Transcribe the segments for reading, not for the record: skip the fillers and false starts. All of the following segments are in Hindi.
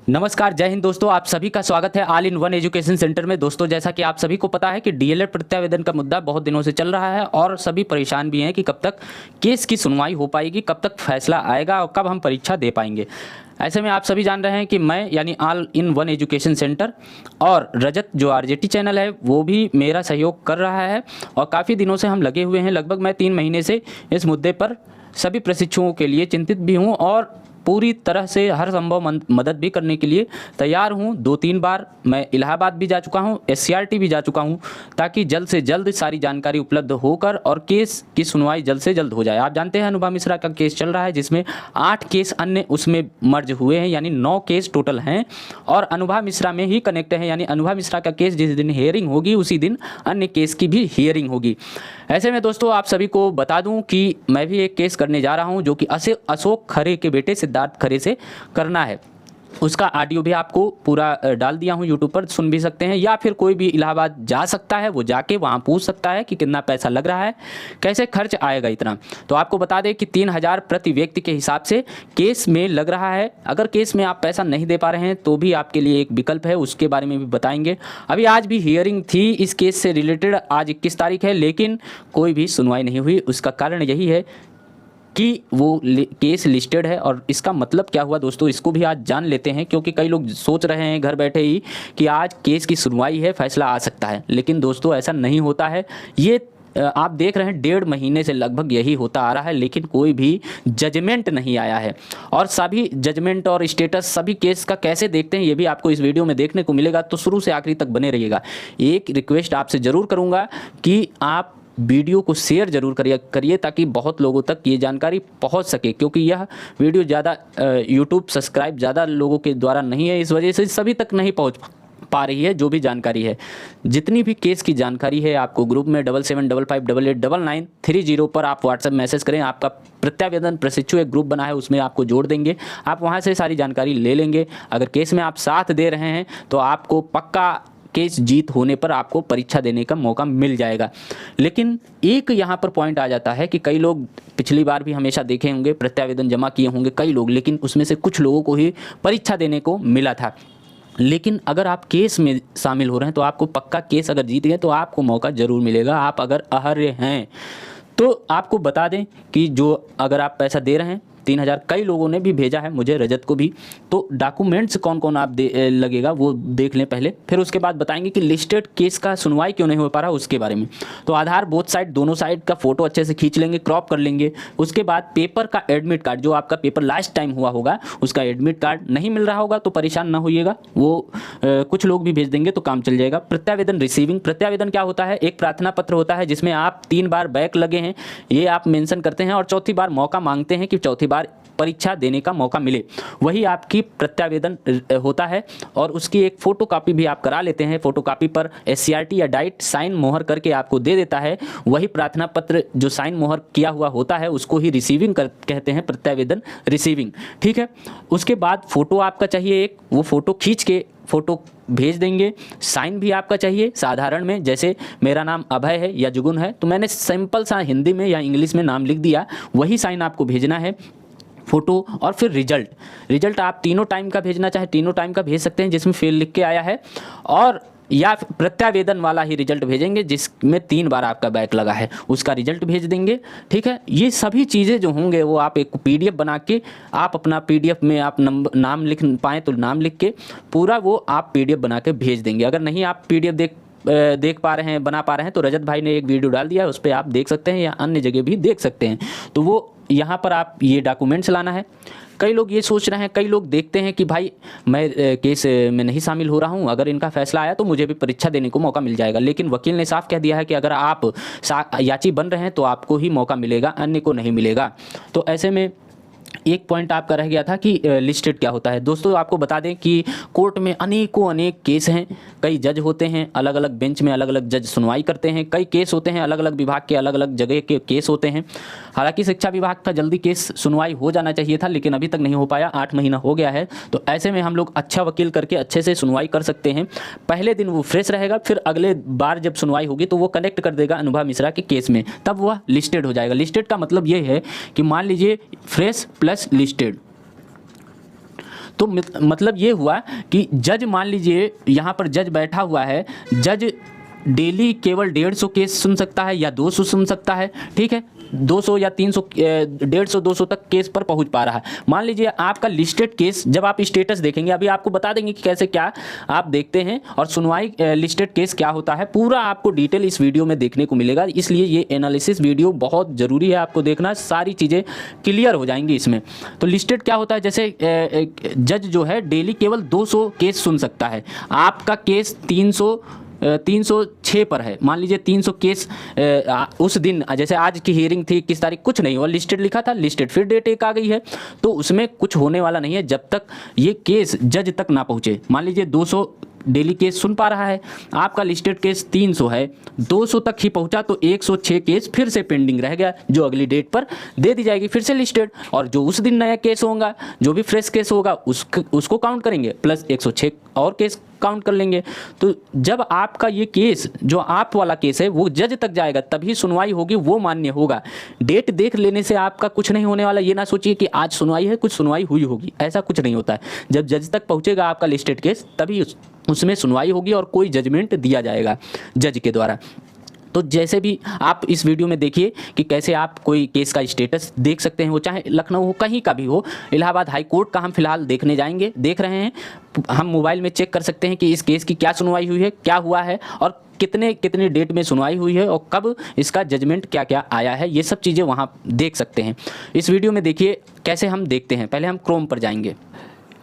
नमस्कार, जय हिंद दोस्तों। आप सभी का स्वागत है all in one education centre में। दोस्तों, जैसा कि आप सभी को पता है कि डीएलएड प्रत्यावेदन का मुद्दा बहुत दिनों से चल रहा है और सभी परेशान भी हैं कि कब तक केस की सुनवाई हो पाएगी, कब तक फैसला आएगा और कब हम परीक्षा दे पाएंगे। ऐसे में आप सभी जान रहे हैं कि मैं यानी all in one education centre और रजत जो आरजेटी चैनल है वो भी मेरा सहयोग कर रहा है और काफ़ी दिनों से हम लगे हुए हैं। लगभग मैं 3 महीने से इस मुद्दे पर सभी प्रशिक्षुओं के लिए चिंतित भी हूँ और पूरी तरह से हर संभव मदद भी करने के लिए तैयार हूँ। 2-3 बार मैं इलाहाबाद भी जा चुका हूँ, एससीईआरटी भी जा चुका हूँ, ताकि जल्द से जल्द सारी जानकारी उपलब्ध होकर और केस की सुनवाई जल्द से जल्द हो जाए। आप जानते हैं अनुभा मिश्रा का केस चल रहा है जिसमें 8 केस अन्य उसमें मर्ज हुए हैं, यानी 9 केस टोटल हैं और अनुभा मिश्रा में ही कनेक्ट है। यानी अनुभा मिश्रा का केस जिस दिन हियरिंग होगी उसी दिन अन्य केस की भी हियरिंग होगी। ऐसे में दोस्तों आप सभी को बता दूं कि मैं भी एक केस करने जा रहा हूं जो कि अशोक खरे के बेटे सिद्धार्थ खरे से करना है। उसका ऑडियो भी आपको पूरा डाल दिया हूं यूट्यूब पर, सुन भी सकते हैं या फिर कोई भी इलाहाबाद जा सकता है, वो जाके वहां पूछ सकता है कि कितना पैसा लग रहा है, कैसे खर्च आएगा इतना। तो आपको बता दें कि 3000 प्रति व्यक्ति के हिसाब से केस में लग रहा है। अगर केस में आप पैसा नहीं दे पा रहे हैं तो भी आपके लिए एक विकल्प है, उसके बारे में भी बताएंगे। अभी आज भी हियरिंग थी इस केस से रिलेटेड, आज 21 तारीख है, लेकिन कोई भी सुनवाई नहीं हुई। उसका कारण यही है कि वो केस लिस्टेड है। और इसका मतलब क्या हुआ दोस्तों, इसको भी आज जान लेते हैं, क्योंकि कई लोग सोच रहे हैं घर बैठे ही कि आज केस की सुनवाई है, फैसला आ सकता है, लेकिन दोस्तों ऐसा नहीं होता है। ये आप देख रहे हैं 1.5 महीने से लगभग यही होता आ रहा है, लेकिन कोई भी जजमेंट नहीं आया है। और सभी जजमेंट और स्टेटस सभी केस का कैसे देखते हैं ये भी आपको इस वीडियो में देखने को मिलेगा, तो शुरू से आखिरी तक बने रहिएगा। एक रिक्वेस्ट आपसे ज़रूर करूँगा कि आप वीडियो को शेयर जरूर करिए ताकि बहुत लोगों तक ये जानकारी पहुंच सके, क्योंकि यह वीडियो ज़्यादा यूट्यूब सब्सक्राइब ज़्यादा लोगों के द्वारा नहीं है, इस वजह से सभी तक नहीं पहुंच पा रही है जो भी जानकारी है। जितनी भी केस की जानकारी है आपको ग्रुप में 7755889930 पर आप व्हाट्सएप मैसेज करें। आपका प्रत्यावेदन प्रशिक्षु एक ग्रुप बना है, उसमें आपको जोड़ देंगे, आप वहाँ से सारी जानकारी ले लेंगे। अगर केस में आप साथ दे रहे हैं तो आपको पक्का केस जीत होने पर आपको परीक्षा देने का मौका मिल जाएगा। लेकिन एक यहाँ पर पॉइंट आ जाता है कि कई लोग पिछली बार भी हमेशा देखे होंगे, प्रत्यावेदन जमा किए होंगे कई लोग, लेकिन उसमें से कुछ लोगों को ही परीक्षा देने को मिला था। लेकिन अगर आप केस में शामिल हो रहे हैं तो आपको पक्का केस अगर जीत गए तो आपको मौका ज़रूर मिलेगा। आप अगर अहर्य हैं तो आपको बता दें कि जो अगर आप पैसा दे रहे हैं 3000, कई लोगों ने भी भेजा है मुझे, रजत को भी, तो डॉक्यूमेंट्स कौन कौन आप लगेगा वो देख लें पहले, फिर उसके बाद बताएंगे कि लिस्टेड केस का सुनवाई क्यों नहीं हो पा रहा उसके बारे में। तो आधार बोथ साइड, दोनों साइड का फोटो अच्छे से खींच लेंगे, क्रॉप कर लेंगे। उसके बाद पेपर का एडमिट कार्ड, जो आपका पेपर लास्ट टाइम हुआ होगा उसका एडमिट कार्ड नहीं मिल रहा होगा तो परेशान ना होइएगा, वो कुछ लोग भी भेज देंगे तो काम चल जाएगा। प्रत्यावेदन रिसीविंग, प्रत्यावेदन क्या होता है, एक प्रार्थना पत्र होता है जिसमें आप 3 बार बैक लगे हैं ये आप मेंशन करते हैं और चौथी बार मौका मांगते हैं कि चौथी बार परीक्षा देने का मौका मिले, वही आपकी प्रत्यावेदन होता है। और उसकी एक फ़ोटो कापी भी आप करा लेते हैं, फ़ोटो कापी पर एससीईआरटी या डाइट साइन मोहर करके आपको दे देता है। वही प्रार्थना पत्र जो साइन मोहर किया हुआ होता है उसको ही रिसीविंग कहते हैं, प्रत्यावेदन रिसीविंग, ठीक है। उसके बाद फ़ोटो आपका चाहिए एक, वो फ़ोटो खींच के फ़ोटो भेज देंगे। साइन भी आपका चाहिए साधारण में, जैसे मेरा नाम अभय है या जुगुन है तो मैंने सिंपल सा हिंदी में या इंग्लिश में नाम लिख दिया, वही साइन आपको भेजना है, फोटो। और फिर रिजल्ट आप तीनों टाइम का भेजना चाहे तीनों टाइम का भेज सकते हैं जिसमें फेल लिख के आया है, और या प्रत्यावेदन वाला ही रिजल्ट भेजेंगे जिसमें 3 बार आपका बैक लगा है उसका रिजल्ट भेज देंगे, ठीक है। ये सभी चीज़ें जो होंगे वो आप एक पीडीएफ बना के आप अपना पीडीएफ में आप नाम लिख पाएँ तो नाम लिख के पूरा वो आप पीडीएफ बना के भेज देंगे। अगर नहीं आप पीडीएफ देख पा रहे हैं, बना पा रहे हैं तो रजत भाई ने एक वीडियो डाल दिया है, उस पर आप देख सकते हैं या अन्य जगह भी देख सकते हैं। तो वो यहाँ पर आप ये डॉक्यूमेंट्स लाना है। कई लोग ये सोच रहे हैं, कई लोग देखते हैं कि भाई मैं केस में नहीं शामिल हो रहा हूँ, अगर इनका फैसला आया तो मुझे भी परीक्षा देने को मौका मिल जाएगा। लेकिन वकील ने साफ कह दिया है कि अगर आप याची बन रहे हैं तो आपको ही मौका मिलेगा, अन्य को नहीं मिलेगा। तो ऐसे में एक पॉइंट आपका रह गया था कि लिस्टेड क्या होता है। दोस्तों आपको बता दें कि कोर्ट में अनेक केस हैं, कई जज होते हैं, अलग अलग बेंच में अलग अलग जज सुनवाई करते हैं, कई केस होते हैं अलग अलग विभाग के अलग अलग जगह के केस होते हैं। हालांकि शिक्षा विभाग का जल्दी केस सुनवाई हो जाना चाहिए था लेकिन अभी तक नहीं हो पाया, 8 महीना हो गया है। तो ऐसे में हम लोग अच्छा वकील करके अच्छे से सुनवाई कर सकते हैं। पहले दिन वो फ्रेश रहेगा, फिर अगले बार जब सुनवाई होगी तो वो कनेक्ट कर देगा अनुभा मिश्रा के केस में, तब वह लिस्टेड हो जाएगा। लिस्टेड का मतलब ये है कि मान लीजिए फ्रेश प्लस लिस्टेड, तो मतलब ये हुआ कि जज, मान लीजिए यहाँ पर जज बैठा हुआ है, जज डेली केवल 150 केस सुन सकता है या 200 सुन सकता है, ठीक है, 200 या 300, 150 200 तक केस पर पहुंच पा रहा है। मान लीजिए आपका लिस्टेड केस, जब आप स्टेटस देखेंगे, अभी आपको बता देंगे कि कैसे क्या आप देखते हैं और सुनवाई लिस्टेड केस क्या होता है, पूरा आपको डिटेल इस वीडियो में देखने को मिलेगा। इसलिए ये एनालिसिस वीडियो बहुत ज़रूरी है आपको देखना, सारी चीज़ें क्लियर हो जाएंगी इसमें। तो लिस्टेड क्या होता है, जैसे जज जो है डेली केवल 200 केस सुन सकता है, आपका केस 306 पर है, मान लीजिए 300 केस उस दिन, जैसे आज की हियरिंग थी, किस तारीख, कुछ नहीं, और लिस्टेड लिखा था, लिस्टेड, फिर डेट एक आ गई है, तो उसमें कुछ होने वाला नहीं है जब तक ये केस जज तक ना पहुँचे। मान लीजिए 200 डेली केस सुन पा रहा है, आपका लिस्टेड केस 300 है, 200 तक ही पहुंचा तो 106 केस फिर से पेंडिंग रह गया, जो अगली डेट पर दे दी जाएगी फिर से लिस्टेड, और जो उस दिन नया केस होगा, जो भी फ्रेश केस होगा उसको काउंट करेंगे, प्लस 106 और केस काउंट कर लेंगे। तो जब आपका ये केस, जो आप वाला केस है, वो जज तक जाएगा तभी सुनवाई होगी, वो मान्य होगा। डेट देख लेने से आपका कुछ नहीं होने वाला, ये ना सोचिए कि आज सुनवाई है, कुछ सुनवाई हुई होगी, ऐसा कुछ नहीं होता है। जब जज तक पहुंचेगा आपका लिस्टेड केस, तभी उसमें सुनवाई होगी और कोई जजमेंट दिया जाएगा जज के द्वारा। तो जैसे भी आप इस वीडियो में देखिए कि कैसे आप कोई केस का स्टेटस देख सकते हैं, वो चाहे लखनऊ हो, कहीं का भी हो। इलाहाबाद हाई कोर्ट का हम फिलहाल देखने जाएंगे, देख रहे हैं, हम मोबाइल में चेक कर सकते हैं कि इस केस की क्या सुनवाई हुई है, क्या हुआ है, और कितने डेट में सुनवाई हुई है, और कब इसका जजमेंट क्या क्या आया है, ये सब चीज़ें वहाँ देख सकते हैं। इस वीडियो में देखिए कैसे हम देखते हैं। पहले हम क्रोम पर जाएंगे,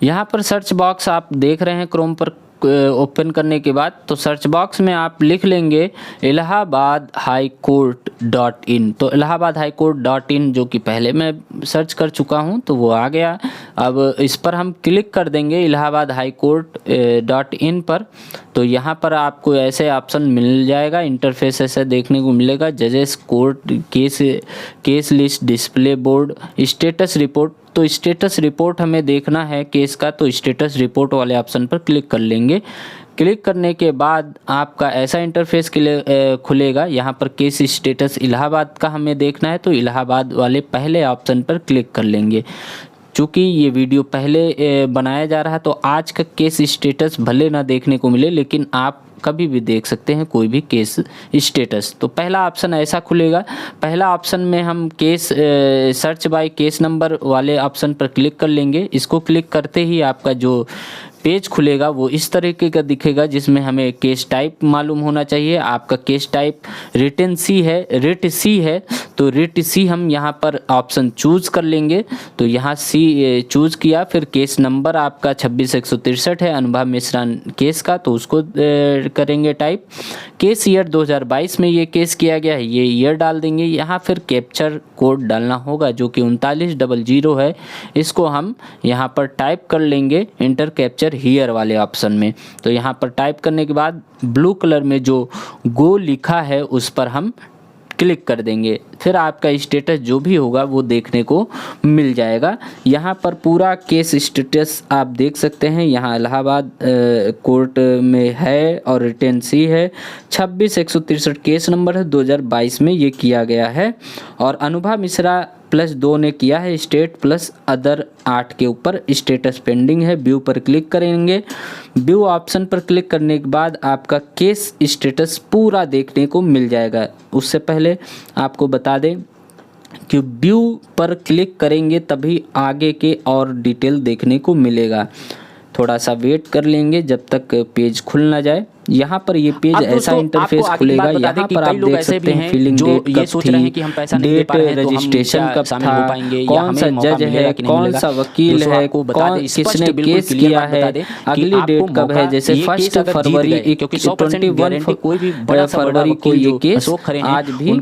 यहाँ पर सर्च बॉक्स आप देख रहे हैं, क्रोम पर ओपन करने के बाद तो सर्च बॉक्स में आप लिख लेंगे इलाहाबाद हाई कोर्ट .in। तो इलाहाबाद हाई कोर्ट .in जो कि पहले मैं सर्च कर चुका हूं, तो वो आ गया। अब इस पर हम क्लिक कर देंगे इलाहाबाद हाई कोर्ट .in पर। तो यहाँ पर आपको ऐसे ऑप्शन मिल जाएगा, इंटरफेस ऐसा देखने को मिलेगा, जजेस court, case list, display board, status report. तो स्टेटस रिपोर्ट हमें देखना है केस का, तो स्टेटस रिपोर्ट वाले ऑप्शन पर क्लिक कर लेंगे। क्लिक करने के बाद आपका ऐसा इंटरफेस खुलेगा। यहाँ पर केस स्टेटस इलाहाबाद का हमें देखना है, तो इलाहाबाद वाले पहले ऑप्शन पर क्लिक कर लेंगे। चूँकि ये वीडियो पहले बनाया जा रहा है, तो आज का केस स्टेटस भले ना देखने को मिले, लेकिन आप कभी भी देख सकते हैं कोई भी केस स्टेटस। तो पहला ऑप्शन ऐसा खुलेगा। पहला ऑप्शन में हम case search by case number वाले ऑप्शन पर क्लिक कर लेंगे। इसको क्लिक करते ही आपका जो पेज खुलेगा वो इस तरीके का दिखेगा, जिसमें हमें केस टाइप मालूम होना चाहिए। आपका केस टाइप रिटन सी है, रिट सी है, तो रिट सी हम यहाँ पर ऑप्शन चूज़ कर लेंगे। तो यहाँ सी चूज़ किया, फिर केस नंबर आपका 26/163 है, अनुभव मिश्रा केस का, तो उसको करेंगे टाइप। केस ईयर 2022 में ये केस किया गया है, ये ईयर डाल देंगे। यहाँ फिर कैप्चर कोड डालना होगा जो कि 3900 है, इसको हम यहाँ पर टाइप कर लेंगे इंटर कैप्चर हियर वाले ऑप्शन में। तो यहाँ पर टाइप करने के बाद ब्लू कलर में जो गो लिखा है उस पर हम क्लिक कर देंगे। फिर आपका स्टेटस जो भी होगा वो देखने को मिल जाएगा। यहाँ पर पूरा केस स्टेटस आप देख सकते हैं। यहाँ इलाहाबाद कोर्ट में है और रिटेन सी है, 26/163 केस नंबर है, 2022 में ये किया गया है। और अनुभव मिश्रा +2 ने किया है, स्टेट प्लस अदर 8 के ऊपर स्टेटस पेंडिंग है। व्यू पर क्लिक करेंगे। व्यू ऑप्शन पर क्लिक करने के बाद आपका केस स्टेटस पूरा देखने को मिल जाएगा। उससे पहले आपको बता दें कि व्यू पर क्लिक करेंगे तभी आगे के और डिटेल देखने को मिलेगा। थोड़ा सा वेट कर लेंगे जब तक पेज खुल ना जाए। यहाँ पर ये पेज ऐसा इंटरफेस खुलेगा। यहाँ पर आप देख सकते हैं फिलिंग डेट कब थी, डेट रजिस्ट्रेशन कब था, कौन सा जज है, कौन सा वकील है, किसने केस किया है, अगली डेट कब है। जैसे 1 फरवरी 21 फरवरी को ये केस आज भी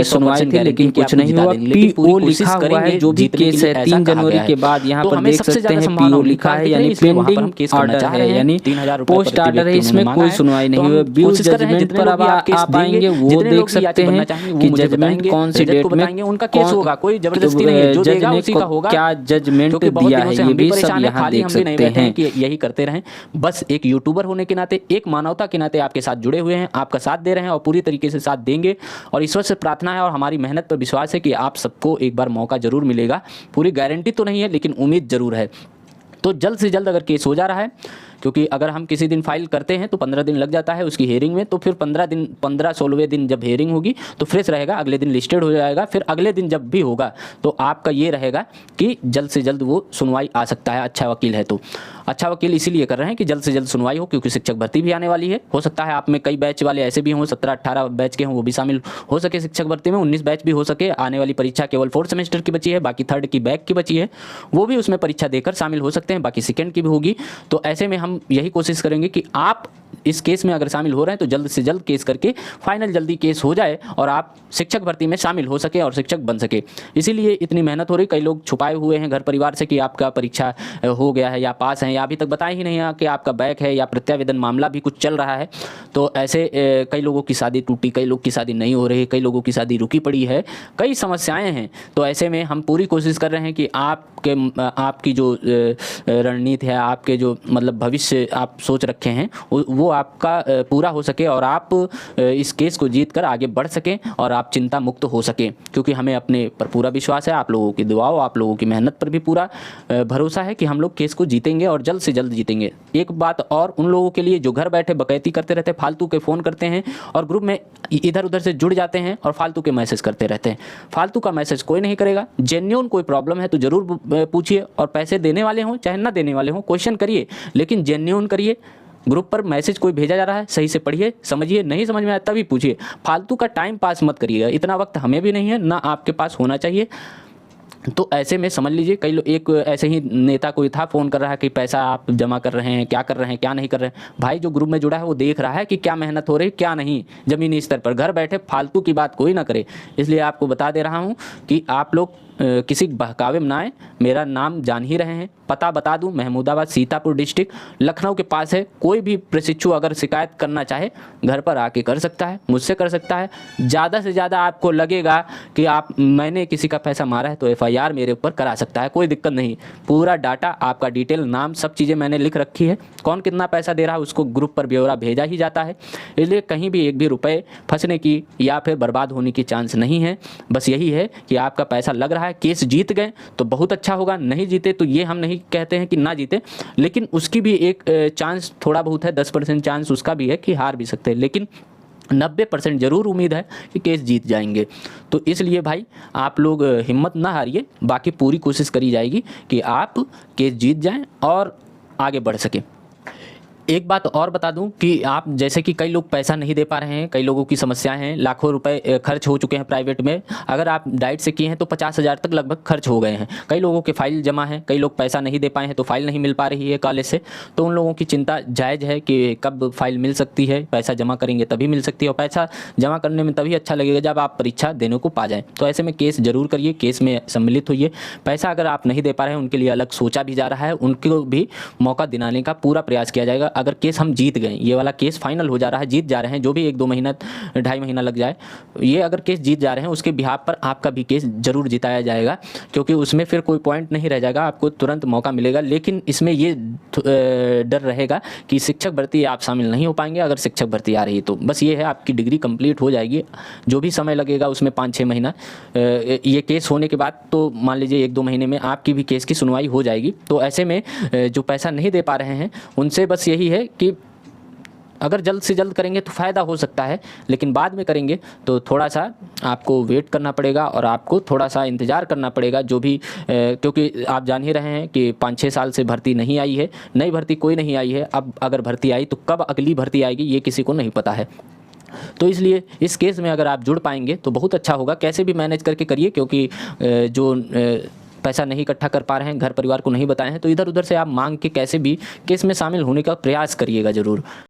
सुनवाई थी, लेकिन कुछ नहीं हुआ। पीओ लिखा हुआ है, जो भी केस है 3 जनवरी के बाद यहाँ पर देख सकते हैं पीओ लिखा है, यानी पेंडिंग ऑर्डर है, यानी पोस्ट ऑर्डर है, इसमें कोई सुनवाई नहीं हुई। व्यू जजमेंट पर अब आप आएंगे, वो देख सकते हैं कि जजमेंट कौन सी डेट में उनका केस होगा, कोई जबरदस्ती नहीं है, जो देगा उसी का होगा, क्या जजमेंट दिया है, ये भी सब यहाँ देख सकते हैं। कि यही करते रहें, बस एक यूट्यूबर होने के नाते, एक मानवता के नाते आपके साथ जुड़े हुए हैं, आपका साथ दे रहे हैं और पूरी तरीके से साथ देंगे। और ईश्वर से प्रार्थना है और हमारी मेहनत पर विश्वास है कि आप सबको एक बार मौका जरूर मिलेगा। पूरी गारंटी तो नहीं है, लेकिन उम्मीद जरूर है। तो जल्द से जल्द अगर केस हो जा रहा है, क्योंकि अगर हम किसी दिन फाइल करते हैं तो 15 दिन लग जाता है उसकी हेयरिंग में, तो फिर 16वें दिन जब हेयरिंग होगी तो फ्रेश रहेगा, अगले दिन लिस्टेड हो जाएगा, फिर अगले दिन जब भी होगा तो आपका ये रहेगा कि जल्द से जल्द वो सुनवाई आ सकता है। अच्छा वकील है तो अच्छा वकील इसीलिए कर रहे हैं कि जल्द से जल्द सुनवाई हो, क्योंकि शिक्षक भर्ती भी आने वाली है। हो सकता है आप में कई बैच वाले ऐसे भी हों, 17-18 बैच के हों, वो भी शामिल हो सके शिक्षक भर्ती में, 19 बैच भी हो सके। आने वाली परीक्षा केवल 4th सेमेस्टर की बची है, बाकी 3rd की बैक की बची है, वो भी उसमें परीक्षा देकर शामिल हो सकते हैं, बाकी 2nd की भी होगी। तो ऐसे में हम यही कोशिश करेंगे कि आप इस केस में अगर शामिल हो रहे हैं तो जल्द से जल्द केस करके फाइनल जल्दी केस हो जाए और आप शिक्षक भर्ती में शामिल हो सके और शिक्षक बन सके। इसीलिए इतनी मेहनत हो रही। कई लोग छुपाए हुए हैं घर परिवार से कि आपका परीक्षा हो गया है या पास है, या अभी तक बताया ही नहीं है कि आपका बैक है या प्रत्यावेदन मामला भी कुछ चल रहा है। तो ऐसे कई लोगों की शादी टूटी, कई लोग की शादी नहीं हो रही, कई लोगों की शादी रुकी पड़ी है, कई समस्याएं हैं। तो ऐसे में हम पूरी कोशिश कर रहे हैं कि आपकी जो रणनीति है, आपके जो मतलब भविष्य आप सोच रखे हैं वो आपका पूरा हो सके और आप इस केस को जीत कर आगे बढ़ सकें और आप चिंता मुक्त हो सकें, क्योंकि हमें अपने पर पूरा विश्वास है, आप लोगों की दुआओं, आप लोगों की मेहनत पर भी पूरा भरोसा है कि हम लोग केस को जीतेंगे और जल्द से जल्द जीतेंगे। एक बात और उन लोगों के लिए जो घर बैठे बकैती करते रहते हैं, फालतू के फ़ोन करते हैं और ग्रुप में इधर उधर से जुड़ जाते हैं और फालतू के मैसेज करते रहते हैं। फालतू का मैसेज कोई नहीं करेगा। जेन्युइन कोई प्रॉब्लम है तो ज़रूर पूछिए, और पैसे देने वाले हों चाहे ना देने वाले हों, क्वेश्चन करिए, लेकिन जेन्युइन करिए। ग्रुप पर मैसेज कोई भेजा जा रहा है, सही से पढ़िए, समझिए, नहीं समझ में आया तभी पूछिए। फालतू का टाइम पास मत करिएगा, इतना वक्त हमें भी नहीं है, ना आपके पास होना चाहिए। तो ऐसे में समझ लीजिए, कई लोग, एक ऐसे ही नेता कोई था, फ़ोन कर रहा है कि पैसा आप जमा कर रहे हैं, क्या कर रहे हैं, क्या नहीं कर रहे हैं। भाई जो ग्रुप में जुड़ा है वो देख रहा है कि क्या मेहनत हो रही, क्या नहीं, ज़मीनी स्तर पर। घर बैठे फालतू की बात कोई ना करे। इसलिए आपको बता दे रहा हूँ कि आप लोग किसी बहकावे में ना आए। मेरा नाम जान ही रहे हैं, पता बता दूं, महमूदाबाद सीतापुर डिस्ट्रिक्ट लखनऊ के पास है। कोई भी प्रशिक्षु अगर शिकायत करना चाहे घर पर आके कर सकता है, मुझसे कर सकता है। ज़्यादा से ज़्यादा आपको लगेगा कि मैंने किसी का पैसा मारा है तो FIR मेरे ऊपर करा सकता है, कोई दिक्कत नहीं। पूरा डाटा, आपका डिटेल, नाम, सब चीज़ें मैंने लिख रखी है। कौन कितना पैसा दे रहा है उसको ग्रुप पर ब्यौरा भेजा ही जाता है। इसलिए कहीं भी एक भी रुपये फंसने की या फिर बर्बाद होने की चांस नहीं है। बस यही है कि आपका पैसा लग रहा है, केस जीत गए तो बहुत अच्छा होगा, नहीं जीते तो ये हम नहीं कहते हैं कि ना जीते, लेकिन उसकी भी एक चांस थोड़ा बहुत है, 10% चांस उसका भी है कि हार भी सकते हैं, लेकिन 90% ज़रूर उम्मीद है कि केस जीत जाएंगे। तो इसलिए भाई आप लोग हिम्मत ना हारिए, बाकी पूरी कोशिश करी जाएगी कि आप केस जीत जाएं और आगे बढ़ सकें। एक बात और बता दूं कि आप जैसे कि कई लोग पैसा नहीं दे पा रहे हैं, कई लोगों की समस्याएं हैं, लाखों रुपए खर्च हो चुके हैं प्राइवेट में। अगर आप डाइट से किए हैं तो 50,000 तक लगभग खर्च हो गए हैं। कई लोगों के फाइल जमा है, कई लोग पैसा नहीं दे पाए हैं तो फाइल नहीं मिल पा रही है कॉलेज से। तो उन लोगों की चिंता जायज़ है कि कब फाइल मिल सकती है, पैसा जमा करेंगे तभी मिल सकती है, और पैसा जमा करने में तभी अच्छा लगेगा जब आप परीक्षा देने को पा जाएँ। तो ऐसे में केस जरूर करिए, केस में सम्मिलित होइए। पैसा अगर आप नहीं दे पा रहे हैं उनके लिए अलग सोचा भी जा रहा है, उनको भी मौका दिलाने का पूरा प्रयास किया जाएगा। अगर केस हम जीत गए, ये वाला केस फाइनल हो जा रहा है, जीत जा रहे हैं, जो भी 1-2 महीना 2.5 महीना लग जाए, ये अगर केस जीत जा रहे हैं उसके बिहाफ पर आपका भी केस जरूर जिताया जाएगा, क्योंकि उसमें फिर कोई पॉइंट नहीं रह जाएगा, आपको तुरंत मौका मिलेगा। लेकिन इसमें ये डर रहेगा कि शिक्षक भर्ती आप शामिल नहीं हो पाएंगे। अगर शिक्षक भर्ती आ रही है तो बस ये है, आपकी डिग्री कंप्लीट हो जाएगी, जो भी समय लगेगा उसमें 5-6 महीना ये केस होने के बाद, तो मान लीजिए 1-2 महीने में आपकी भी केस की सुनवाई हो जाएगी। तो ऐसे में जो पैसा नहीं दे पा रहे हैं उनसे बस यही है कि अगर जल्द से जल्द करेंगे तो फ़ायदा हो सकता है, लेकिन बाद में करेंगे तो थोड़ा सा आपको वेट करना पड़ेगा और आपको थोड़ा सा इंतज़ार करना पड़ेगा। जो भी क्योंकि आप जान ही रहे हैं कि 5-6 साल से भर्ती नहीं आई है, नई भर्ती कोई नहीं आई है। अब अगर भर्ती आई तो कब अगली भर्ती आएगी ये किसी को नहीं पता है। तो इसलिए इस केस में अगर आप जुड़ पाएंगे तो बहुत अच्छा होगा। कैसे भी मैनेज करके करिए, क्योंकि जो पैसा नहीं इकट्ठा कर पा रहे हैं, घर परिवार को नहीं बताए हैं, तो इधर उधर से आप मांग के कैसे भी केस में शामिल होने का प्रयास करिएगा ज़रूर।